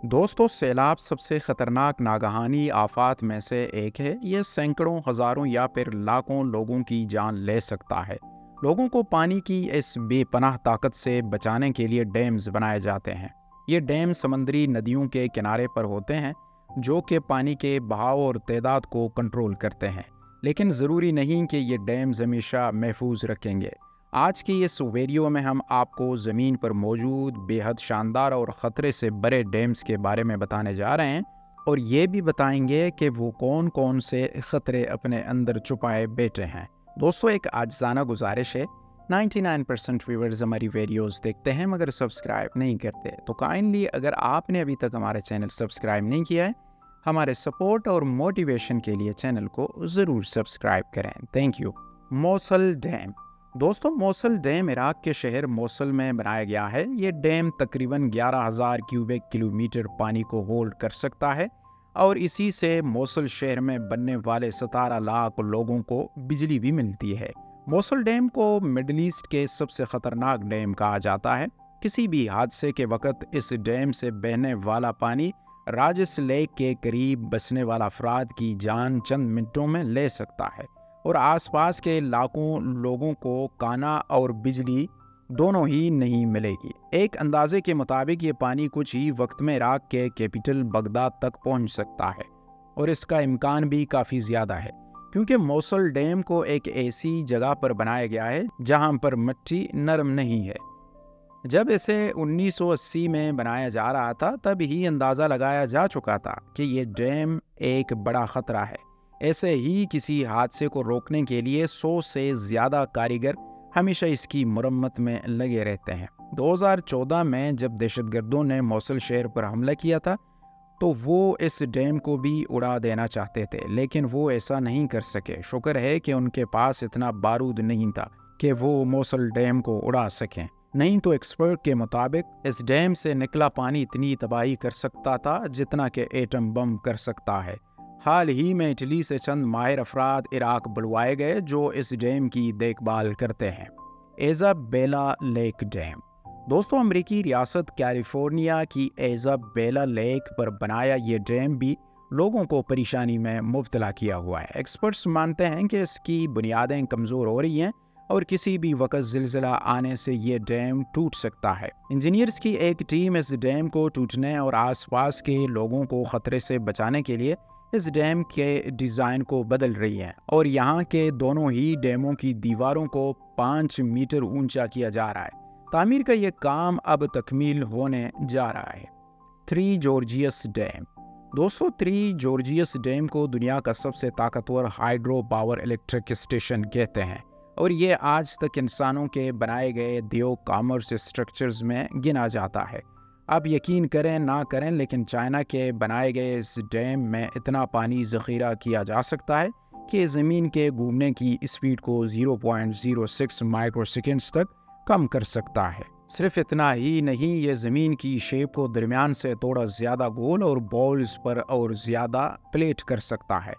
दोस्तों, सैलाब सबसे खतरनाक नागहानी आफात में से एक है। ये सैकड़ों, हजारों या फिर लाखों लोगों की जान ले सकता है। लोगों को पानी की इस बेपनाह ताकत से बचाने के लिए डैम्स बनाए जाते हैं। ये डैम समंदरी नदियों के किनारे पर होते हैं, जो कि पानी के बहाव और तादाद को कंट्रोल करते हैं। लेकिन ज़रूरी नहीं कि ये डैम्स हमेशा महफूज रखेंगे। आज की इस वीडियो में हम आपको ज़मीन पर मौजूद बेहद शानदार और ख़तरे से बड़े डैम्स के बारे में बताने जा रहे हैं, और ये भी बताएंगे कि वो कौन कौन से ख़तरे अपने अंदर छुपाए बैठे हैं। दोस्तों, एक आजिज़ाना गुजारिश है, 99% व्यूअर्स हमारी वीडियोस देखते हैं मगर सब्सक्राइब नहीं करते, तो काइंडली अगर आपने अभी तक हमारे चैनल सब्सक्राइब नहीं किया है, हमारे सपोर्ट और मोटिवेशन के लिए चैनल को ज़रूर सब्सक्राइब करें। Thank you. Mosul dam. दोस्तों, मोसल डैम इराक के शहर मोसल में बनाया गया है। ये डैम तकरीबन 11,000 क्यूबिक किलोमीटर पानी को होल्ड कर सकता है, और इसी से मोसल शहर में बनने वाले 17 लाख लोगों को बिजली भी मिलती है। मोसल डैम को मिडल ईस्ट के सबसे खतरनाक डैम कहा जाता है। किसी भी हादसे के वक्त इस डैम से बहने वाला पानी राजस लेक के करीब बसने वाला अफराद की जान चंद मिनटों में ले सकता है, और आसपास के लाखों लोगों को खाना और बिजली दोनों ही नहीं मिलेगी। एक अंदाजे के मुताबिक ये पानी कुछ ही वक्त में इराक के कैपिटल बगदाद तक पहुंच सकता है, और इसका इम्कान भी काफ़ी ज़्यादा है, क्योंकि मोसल डैम को एक ऐसी जगह पर बनाया गया है जहां पर मिट्टी नरम नहीं है। जब इसे 1980 में बनाया जा रहा था, तब ही अंदाज़ा लगाया जा चुका था कि ये डैम एक बड़ा ख़तरा है। ऐसे ही किसी हादसे को रोकने के लिए 100 से ज़्यादा कारीगर हमेशा इसकी मरम्मत में लगे रहते हैं। 2014 में जब दहशतगर्दों ने मोसल शहर पर हमला किया था, तो वो इस डैम को भी उड़ा देना चाहते थे, लेकिन वो ऐसा नहीं कर सके। शुक्र है कि उनके पास इतना बारूद नहीं था कि वो मोसल डैम को उड़ा सकें। नहीं तो एक्सपर्ट के मुताबिक इस डैम से निकला पानी इतनी तबाही कर सकता था जितना कि एटम बम कर सकता है। हाल ही में इटली से चंद माहिर अफराद इराक बुलवाए गए जो इस डैम की देखभाल करते हैं। Isabella lake dam. दोस्तों, अमेरिकी रियासत कैलिफोर्निया की इज़ाबेला लेक पर बनाया ये डैम भी लोगों को परेशानी में मुब्तला किया हुआ है। एक्सपर्ट्स मानते हैं कि इसकी बुनियादें कमज़ोर हो रही हैं, और किसी भी वक्त ज़िलज़िला आने से ये डैम टूट सकता है। इंजीनियर्स की एक टीम इस डैम को टूटने और आसपास के लोगों को ख़तरे से बचाने के लिए इस डैम के डिज़ाइन को बदल रही है, और यहाँ के दोनों ही डैमों की दीवारों को 5 मीटर ऊंचा किया जा रहा है। तामीर का ये काम अब तकमील होने जा रहा है। Three gorgeous dam. दोस्तों, थ्री जॉर्जियस डैम को दुनिया का सबसे ताकतवर हाइड्रो पावर इलेक्ट्रिक स्टेशन कहते हैं, और ये आज तक इंसानों के बनाए गए दियो कॉमर्स स्ट्रक्चर्स में गिना जाता है। आप यकीन करें ना करें, लेकिन चाइना के बनाए गए इस डैम में इतना पानी ज़ख़ीरा किया जा सकता है कि ज़मीन के घूमने की स्पीड को 0.06 माइक्रोसेकेंड्स तक कम कर सकता है। सिर्फ इतना ही नहीं, ये ज़मीन की शेप को दरमियान से थोड़ा ज़्यादा गोल और बॉल्स पर और ज़्यादा प्लेट कर सकता है।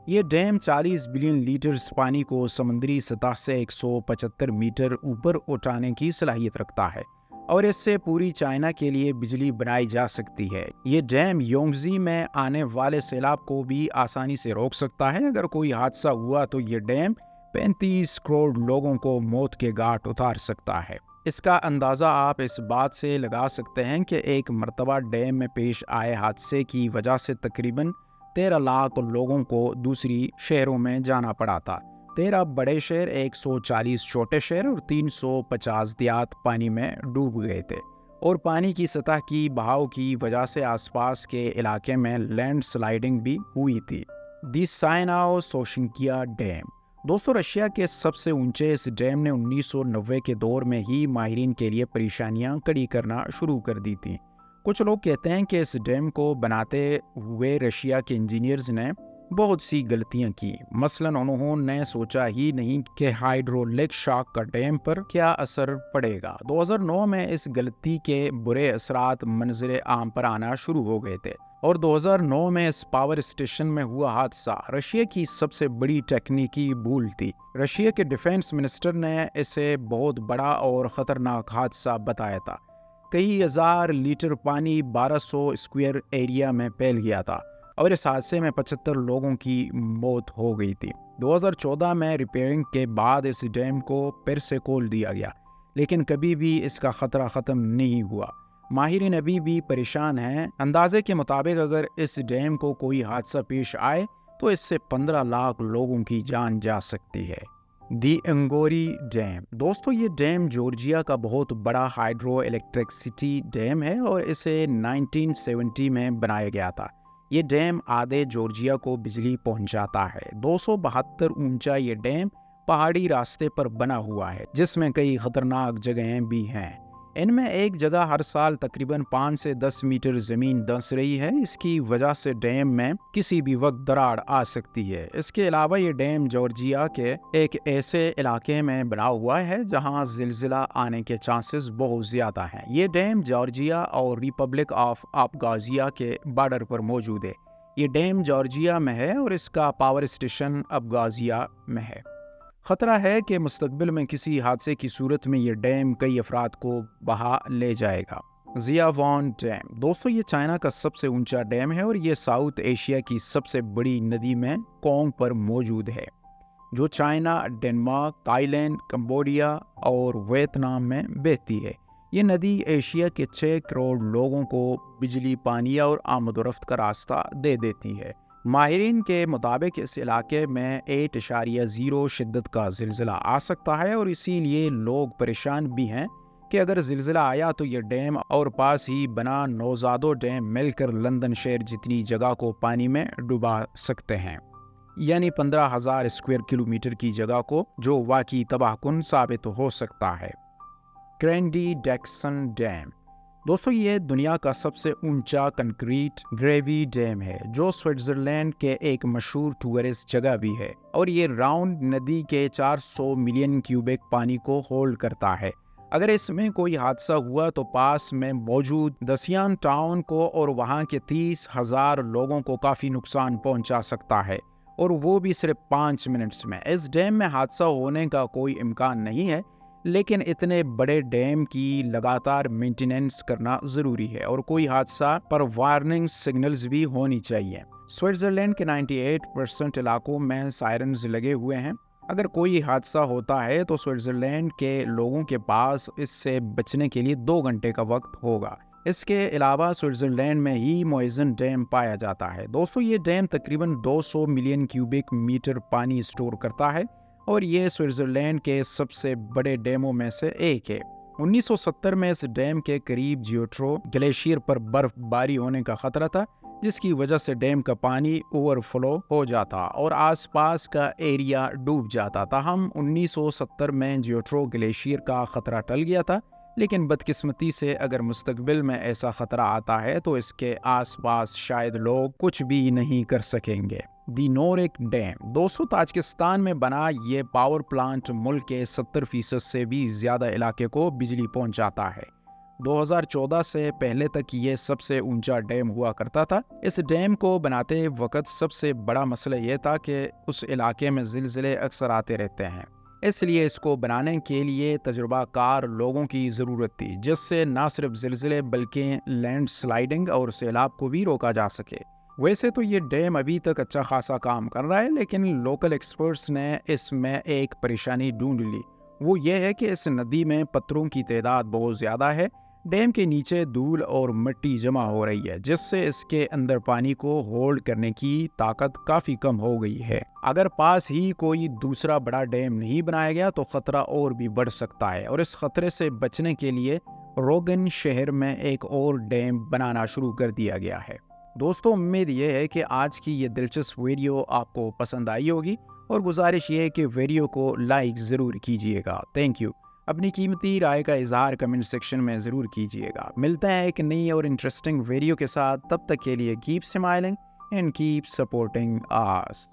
ये डैम 40 बिलियन लीटर्स पानी को समुद्री सतह से 175 मीटर ऊपर उठाने की सलाहियत रखता है, और इससे पूरी चाइना के लिए बिजली बनाई जा सकती है। ये डैम योंगजी में आने वाले सैलाब को भी आसानी से रोक सकता है। अगर कोई हादसा हुआ तो ये डैम 35 करोड़ लोगों को मौत के घाट उतार सकता है। इसका अंदाज़ा आप इस बात से लगा सकते हैं कि एक मरतबा डैम में पेश आए हादसे की वजह से तकरीबन 13 लाख लोगों को दूसरी शहरों में जाना पड़ा था। 13 बड़े शहर, 140 छोटे शहर और 350 देहात पानी में डूब गए थे, और पानी की सतह की बहाव की वजह से आसपास के इलाके में लैंड स्लाइडिंग भी हुई थी। दी साइनाओ सोशिंकिया डैम। दोस्तों, रशिया के सबसे ऊंचे इस डैम ने 1990 के दौर में ही माहिरीन के लिए परेशानियां खड़ी करना शुरू कर दी थी। कुछ लोग कहते हैं कि इस डैम को बनाते हुए रशिया के इंजीनियर्स ने बहुत सी गलतियां की। मसलन उन्होंने सोचा ही नहीं कि हाइड्रोलिक शॉक का डैम पर क्या असर पड़ेगा। 2009 में इस गलती के बुरे असरात मंजर आम पर आना शुरू हो गए थे, और 2009 में इस पावर स्टेशन में हुआ हादसा रशिया की सबसे बड़ी टेक्निकी भूल थी। रशिया के डिफेंस मिनिस्टर ने इसे बहुत बड़ा और ख़तरनाक हादसा बताया था। कई हज़ार लीटर पानी 1200 स्क्वायर एरिया में फैल गया था और इस हादसे में 75 लोगों की मौत हो गई थी। 2014 में रिपेयरिंग के बाद इस डैम को फिर से खोल दिया गया, लेकिन कभी भी इसका ख़तरा ख़त्म नहीं हुआ। माहिरीन अभी भी परेशान हैं। अंदाजे के मुताबिक अगर इस डैम को कोई हादसा पेश आए तो इससे 15 लाख लोगों की जान जा सकती है। दी अंगोरी डैम। दोस्तों, ये डैम जॉर्जिया का बहुत बड़ा हाइड्रो इलेक्ट्रिसिटी डैम है और इसे 1970 में बनाया गया था। ये डैम आधे जॉर्जिया को बिजली पहुंचाता है। 272 ऊंचा ये डैम पहाड़ी रास्ते पर बना हुआ है, जिसमें कई खतरनाक जगहें भी हैं। इनमें एक जगह हर साल तकरीबन 5 से 10 मीटर ज़मीन धंस रही है। इसकी वजह से डैम में किसी भी वक्त दरार आ सकती है। इसके अलावा ये डैम जॉर्जिया के एक ऐसे इलाके में बना हुआ है जहां ज़िलज़िला आने के चांसेस बहुत ज़्यादा हैं। ये डैम जॉर्जिया और रिपब्लिक ऑफ अबखाज़िया के बॉर्डर पर मौजूद है। ये डैम जॉर्जिया में है और इसका पावर स्टेशन अबखाज़िया में है। खतरा है कि मुस्तकबिल में किसी हादसे की सूरत में ये डैम कई अफराद को बहा ले जाएगा। जियावान डैम। दोस्तों, ये चाइना का सबसे ऊंचा डैम है और ये साउथ एशिया की सबसे बड़ी नदी में कोंग पर मौजूद है, जो चाइना, डेनमार्क, थाईलैंड, कंबोडिया और वियतनाम में बहती है। ये नदी एशिया के 6 करोड़ लोगों को बिजली, पानी और आमदोरफ्त का रास्ता दे देती है। माहिरीन के मुताबिक इस इलाके में 8.0 शिद्दत का ज़िलज़िला आ सकता है और इसीलिए लोग परेशान भी हैं कि अगर ज़िलज़िला आया तो ये डैम और पास ही बना नौज़ादो डैम मिलकर लंदन शहर जितनी जगह को पानी में डुबा सकते हैं, यानी 15,000 स्क्वायर किलोमीटर की जगह को, जो वाकई तबाहकुन साबित हो सकता है। क्रेंडी डैक्सन डैम। दोस्तों, ये दुनिया का सबसे ऊंचा कंक्रीट ग्रेवी डैम है, जो स्विट्जरलैंड के एक मशहूर टूरिस्ट जगह भी है और ये राउंड नदी के 400 मिलियन क्यूबिक पानी को होल्ड करता है। अगर इसमें कोई हादसा हुआ तो पास में मौजूद दसियान टाउन को और वहां के 30,000 लोगों को काफ़ी नुकसान पहुंचा सकता है, और वो भी सिर्फ 5 मिनट्स में। इस डैम में हादसा होने का कोई इम्कान नहीं है, लेकिन इतने बड़े डैम की लगातार मेंटेनेंस करना ज़रूरी है और कोई हादसा पर वार्निंग सिग्नल्स भी होनी चाहिए। स्विट्ज़रलैंड के 98% इलाकों में सायरन्स लगे हुए हैं। अगर कोई हादसा होता है तो स्विट्ज़रलैंड के लोगों के पास इससे बचने के लिए 2 घंटे का वक्त होगा। इसके अलावा स्विट्ज़रलैंड में ही मोइज़न डैम पाया जाता है। दोस्तों, ये डैम तकरीबन 200 मिलियन क्यूबिक मीटर पानी स्टोर करता है और ये स्विट्ज़रलैंड के सबसे बड़े डैमों में से एक है। 1970 में इस डैम के करीब जियोट्रो ग्लेशियर पर बर्फबारी होने का खतरा था, जिसकी वजह से डैम का पानी ओवरफ्लो हो जाता और आसपास का एरिया डूब जाता था। हम 1970 में जियोट्रो ग्लेशियर का खतरा टल गया था, लेकिन बदकिस्मती से अगर मुस्तकबिल में ऐसा खतरा आता है तो इसके आसपास शायद लोग कुछ भी नहीं कर सकेंगे। दी नोरिक डैम। दोस्तों, ताजिकिस्तान में बना ये पावर प्लांट मुल्क के 70% से भी ज़्यादा इलाके को बिजली पहुंचाता है। 2014 से पहले तक ये सबसे ऊंचा डैम हुआ करता था। इस डैम को बनाते वक्त सबसे बड़ा मसला ये था कि उस इलाके में ज़िलज़िले अक्सर आते रहते हैं, इसलिए इसको बनाने के लिए तजुर्बाकार लोगों की ज़रूरत थी, जिससे न सिर्फ ज़िलज़िले बल्कि लैंड स्लाइडिंग और सैलाब को भी रोका जा सके। वैसे तो ये डैम अभी तक अच्छा खासा काम कर रहा है, लेकिन लोकल एक्सपर्ट्स ने इसमें एक परेशानी ढूंढ ली। वो ये है कि इस नदी में पत्थरों की तादाद बहुत ज़्यादा है। डैम के नीचे धूल और मिट्टी जमा हो रही है, जिससे इसके अंदर पानी को होल्ड करने की ताकत काफ़ी कम हो गई है। अगर पास ही कोई दूसरा बड़ा डैम नहीं बनाया गया तो ख़तरा और भी बढ़ सकता है, और इस खतरे से बचने के लिए रोगन शहर में एक और डैम बनाना शुरू कर दिया गया है। दोस्तों, उम्मीद ये है कि आज की ये दिलचस्प वीडियो आपको पसंद आई होगी, और गुजारिश ये है कि वीडियो को लाइक ज़रूर कीजिएगा। Thank you. अपनी कीमती राय का इजहार कमेंट सेक्शन में ज़रूर कीजिएगा। मिलते हैं एक नई और इंटरेस्टिंग वीडियो के साथ। तब तक के लिए keep smiling and keep supporting us.